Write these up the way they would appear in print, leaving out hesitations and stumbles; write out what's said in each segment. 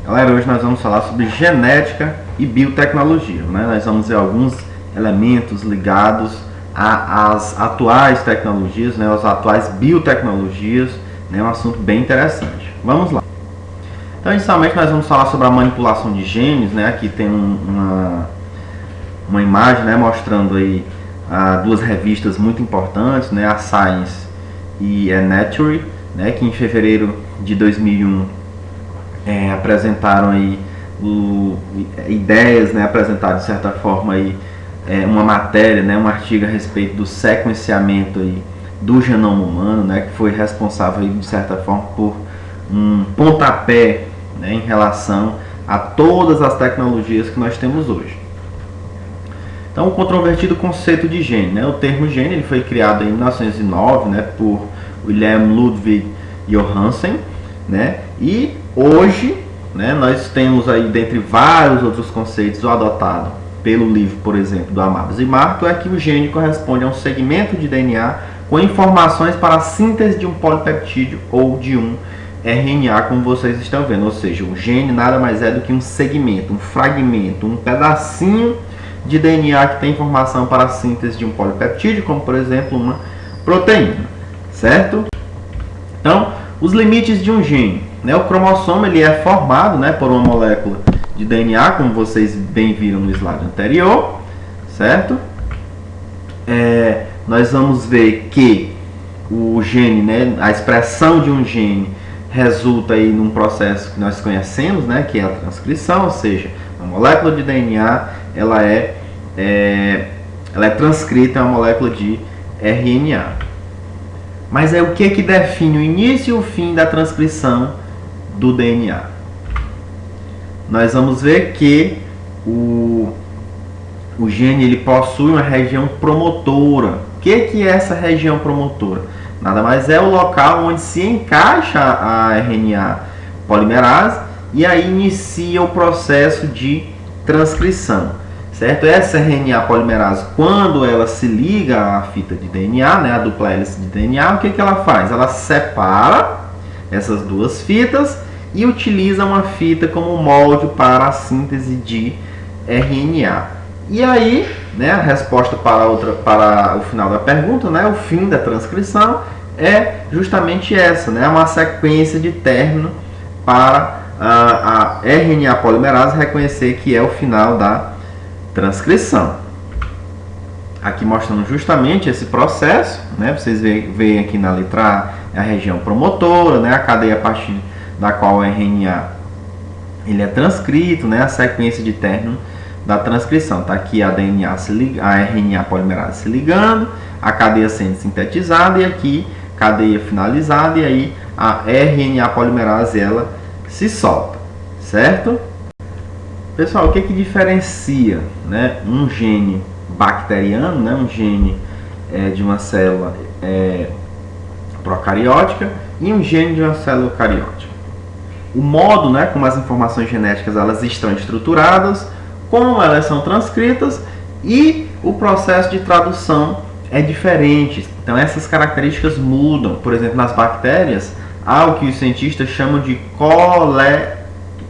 Galera, hoje nós vamos falar sobre genética e biotecnologia, né? Nós vamos ver alguns elementos ligados às atuais tecnologias, né? As atuais biotecnologias, né? Um assunto bem interessante. Vamos lá. Então, inicialmente, nós vamos falar sobre a manipulação de genes, né? Aqui tem uma imagem, né? Mostrando aí duas revistas muito importantes, né? A Science e a Nature, né? Que em fevereiro de 2001 apresentaram aí ideias, né, apresentaram de certa forma aí uma matéria, né, um artigo a respeito do sequenciamento aí do genoma humano, né, que foi responsável aí, de certa forma por um pontapé, né, em relação a todas as tecnologias que nós temos hoje. Então, o controvertido conceito de gene, né, o termo gene ele foi criado em 1909, né, por Wilhelm Ludwig Johansen, né, e hoje, né, nós temos aí, dentre vários outros conceitos, o adotado pelo livro, por exemplo, do Amado Zimarto, é que o gene corresponde a um segmento de DNA com informações para a síntese de um polipeptídeo ou de um RNA, como vocês estão vendo. Ou seja, o gene nada mais é do que um segmento, um fragmento, um pedacinho de DNA que tem informação para a síntese de um polipeptídeo, como, por exemplo, uma proteína, certo? Então, os limites de um gene, né? O cromossomo ele é formado, né, por uma molécula de DNA, como vocês bem viram no slide anterior, certo? Nós vamos ver que o gene, né, a expressão de um gene resulta aí num processo que nós conhecemos, né, que é a transcrição, ou seja, a molécula de DNA ela é transcrita em uma molécula de RNA. Mas o que define o início e o fim da transcrição do DNA? Nós vamos ver que o gene ele possui uma região promotora. O que é essa região promotora? Nada mais é o local onde se encaixa a RNA polimerase e aí inicia o processo de transcrição. Certo? Essa RNA polimerase, quando ela se liga à fita de DNA, né, a dupla hélice de DNA, o que ela faz? Ela separa essas duas fitas e utiliza uma fita como molde para a síntese de RNA. E aí, né, a resposta para o final da pergunta, né, o fim da transcrição, é justamente essa, né, uma sequência de término para a RNA polimerase reconhecer que é o final da transcrição. Aqui mostrando justamente esse processo, né? Vocês veem aqui na letra A, a região promotora, né? A cadeia a partir da qual o RNA ele é transcrito, né? A sequência de término da transcrição. Tá aqui a RNA polimerase se ligando, a cadeia sendo sintetizada e aqui cadeia finalizada e aí a RNA polimerase ela se solta, certo? Pessoal, o que diferencia, né, um gene bacteriano, né, um gene de uma célula procariótica e um gene de uma célula eucariótica? O modo, né, como as informações genéticas elas estão estruturadas, como elas são transcritas e o processo de tradução é diferente. Então essas características mudam. Por exemplo, nas bactérias há o que os cientistas chamam de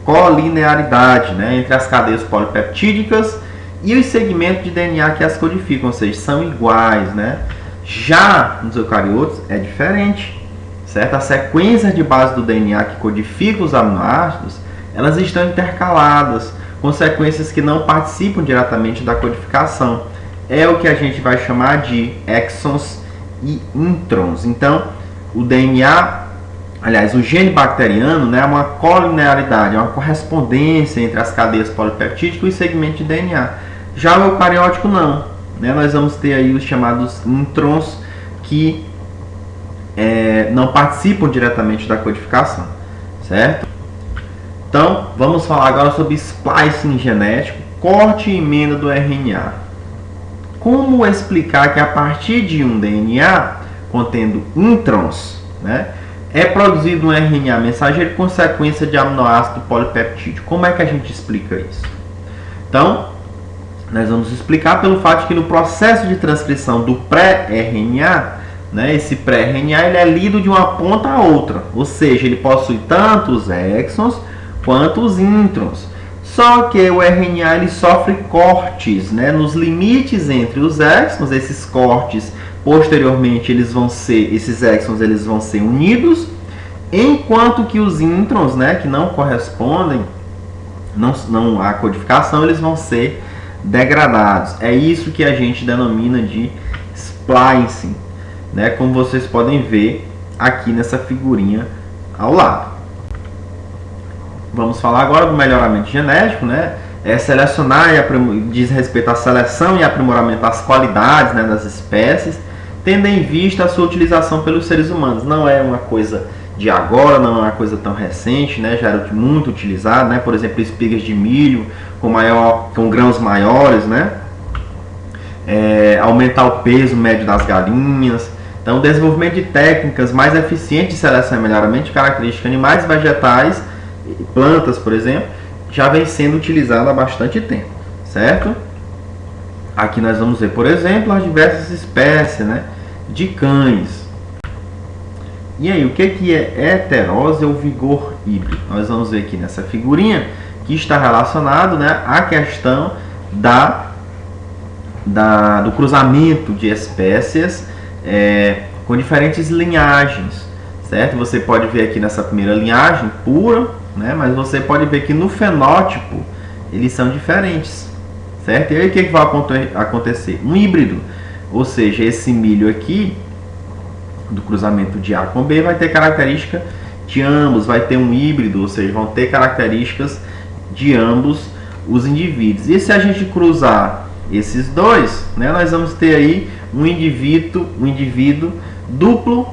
colinearidade, né, entre as cadeias polipeptídicas e os segmentos de DNA que as codificam, ou seja, são iguais, né? Já nos eucariotos é diferente, certo? As sequências de base do DNA que codificam os aminoácidos, elas estão intercaladas com sequências que não participam diretamente da codificação. É o que a gente vai chamar de exons e introns. Então, o DNA, aliás, o gene bacteriano, né, é uma colinearidade, é uma correspondência entre as cadeias polipeptídicas e os segmentos de DNA. Já o eucariótico não, né? Nós vamos ter aí os chamados introns que não participam diretamente da codificação, certo? Então, vamos falar agora sobre splicing genético, corte e emenda do RNA. Como explicar que a partir de um DNA contendo introns, né, é produzido um RNA mensageiro com sequência de aminoácido polipeptídeo? Como é que a gente explica isso? Então, nós vamos explicar pelo fato de que no processo de transcrição do pré-RNA, né, esse pré-RNA ele é lido de uma ponta a outra, ou seja, ele possui tanto os exons quanto os introns. Só que o RNA ele sofre cortes, né, nos limites entre os exons. Esses cortes posteriormente esses exons eles vão ser unidos, enquanto que os introns, né, que não correspondem, não há codificação, eles vão ser degradados. É isso que a gente denomina de splicing, né, como vocês podem ver aqui nessa figurinha ao lado. Vamos falar agora do melhoramento genético, né? Selecionar diz respeito à seleção e aprimoramento das qualidades, né, das espécies, tendo em vista a sua utilização pelos seres humanos. Não é uma coisa de agora, não é uma coisa tão recente, né? Já era muito utilizado, né? Por exemplo, espigas de milho com grãos maiores, né? Aumentar o peso médio das galinhas. Então, o desenvolvimento de técnicas mais eficientes de seleção e melhoramento de características de animais e vegetais, plantas, por exemplo, já vem sendo utilizado há bastante tempo, certo? Aqui nós vamos ver, por exemplo, as diversas espécies, né, de cães. E aí, o que é heterose ou vigor híbrido? Nós vamos ver aqui nessa figurinha que está relacionado, né, à questão do cruzamento de espécies com diferentes linhagens, certo? Você pode ver aqui nessa primeira linhagem pura, né, mas você pode ver que no fenótipo eles são diferentes, certo? E aí o que vai acontecer? Um híbrido, ou seja, esse milho aqui do cruzamento de A com B vai ter característica de ambos, vai ter um híbrido, ou seja, vão ter características de ambos os indivíduos. E se a gente cruzar esses dois, né, nós vamos ter aí um indivíduo duplo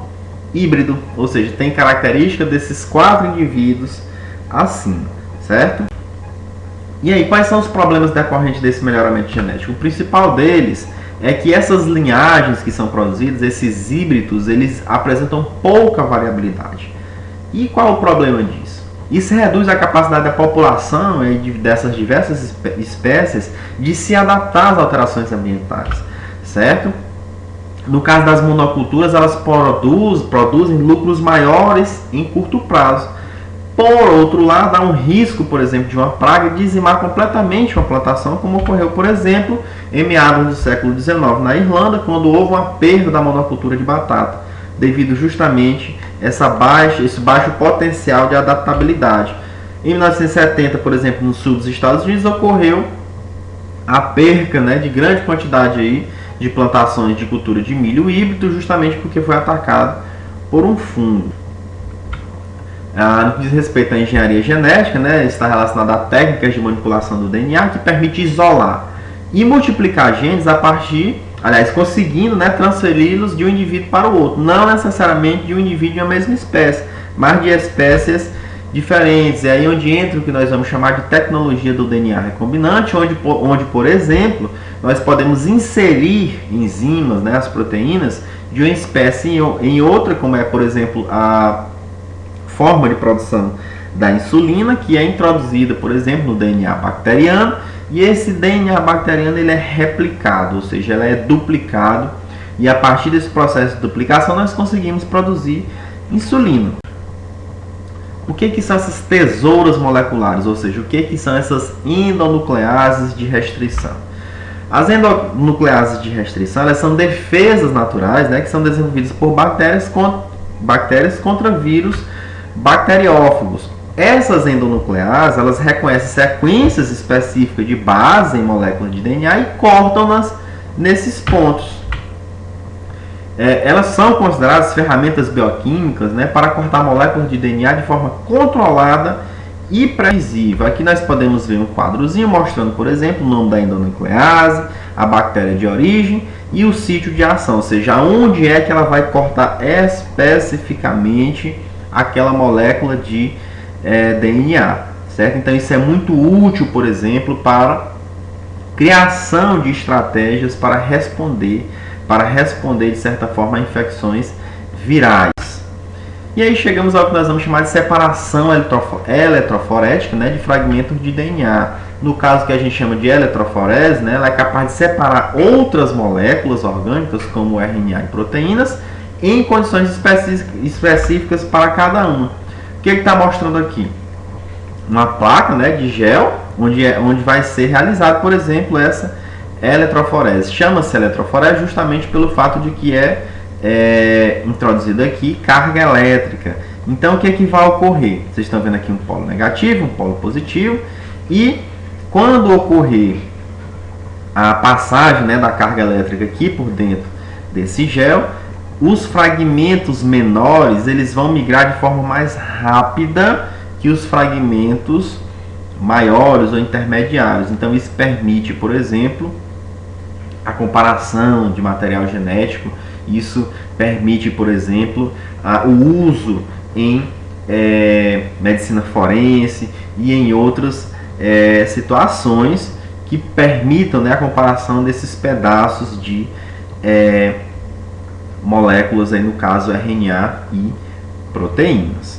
híbrido, ou seja, tem característica desses 4 indivíduos acima, certo? E aí, quais são os problemas decorrentes desse melhoramento genético? O principal deles é que essas linhagens que são produzidas, esses híbridos, eles apresentam pouca variabilidade. E qual é o problema disso? Isso reduz a capacidade da população dessas diversas espécies de se adaptar às alterações ambientais, certo? No caso das monoculturas, elas produzem lucros maiores em curto prazo. Por outro lado, há um risco, por exemplo, de uma praga dizimar completamente uma plantação, como ocorreu, por exemplo, em meados do século XIX na Irlanda, quando houve uma perda da monocultura de batata, devido justamente a esse baixo potencial de adaptabilidade. Em 1970, por exemplo, no sul dos Estados Unidos, ocorreu a perca, né, de grande quantidade aí de plantações de cultura de milho híbrido, justamente porque foi atacado por um fungo. No que diz respeito à engenharia genética, né, está relacionada a técnicas de manipulação do DNA que permite isolar e multiplicar genes a partir, conseguindo, né, transferi-los de um indivíduo para o outro, não necessariamente de um indivíduo de uma mesma espécie, mas de espécies diferentes. É aí onde entra o que nós vamos chamar de tecnologia do DNA recombinante, onde por exemplo, nós podemos inserir enzimas, né, as proteínas, de uma espécie em outra, como é, por exemplo, a forma de produção da insulina, que é introduzida, por exemplo, no DNA bacteriano, e esse DNA bacteriano ele é replicado, ou seja, ele é duplicado, e a partir desse processo de duplicação nós conseguimos produzir insulina. O que são essas tesouras moleculares, ou seja, o que são essas endonucleases de restrição? As endonucleases de restrição, elas são defesas naturais, né, que são desenvolvidas por bactérias contra vírus bacteriófagos. Essas endonucleases, elas reconhecem sequências específicas de base em moléculas de DNA e cortam-nas nesses pontos. Elas são consideradas ferramentas bioquímicas, né, para cortar moléculas de DNA de forma controlada e previsível. Aqui nós podemos ver um quadrozinho mostrando, por exemplo, o nome da endonuclease, a bactéria de origem e o sítio de ação, ou seja, onde é que ela vai cortar especificamente aquela molécula de DNA, certo? Então isso é muito útil, por exemplo, para criação de estratégias para responder de certa forma a infecções virais. E aí chegamos ao que nós vamos chamar de separação eletroforética, né, de fragmentos de DNA. No caso que a gente chama de eletroforese, né, ela é capaz de separar outras moléculas orgânicas, como RNA e proteínas, em condições específicas para cada uma. O que está mostrando aqui? uma placa, né, de gel, onde vai ser realizado, por exemplo, essa eletroforese. Chama-se eletroforese justamente pelo fato de que é introduzida aqui carga elétrica. Então, o que é que vai ocorrer? Vocês estão vendo aqui um polo negativo, um polo positivo, e quando ocorrer a passagem, né, da carga elétrica aqui por dentro desse gel, os fragmentos menores eles vão migrar de forma mais rápida que os fragmentos maiores ou intermediários. Então isso permite, por exemplo, a comparação de material genético. Isso permite, por exemplo, o uso em medicina forense e em outras situações que permitam, né, a comparação desses pedaços de moléculas, aí no caso RNA e proteínas.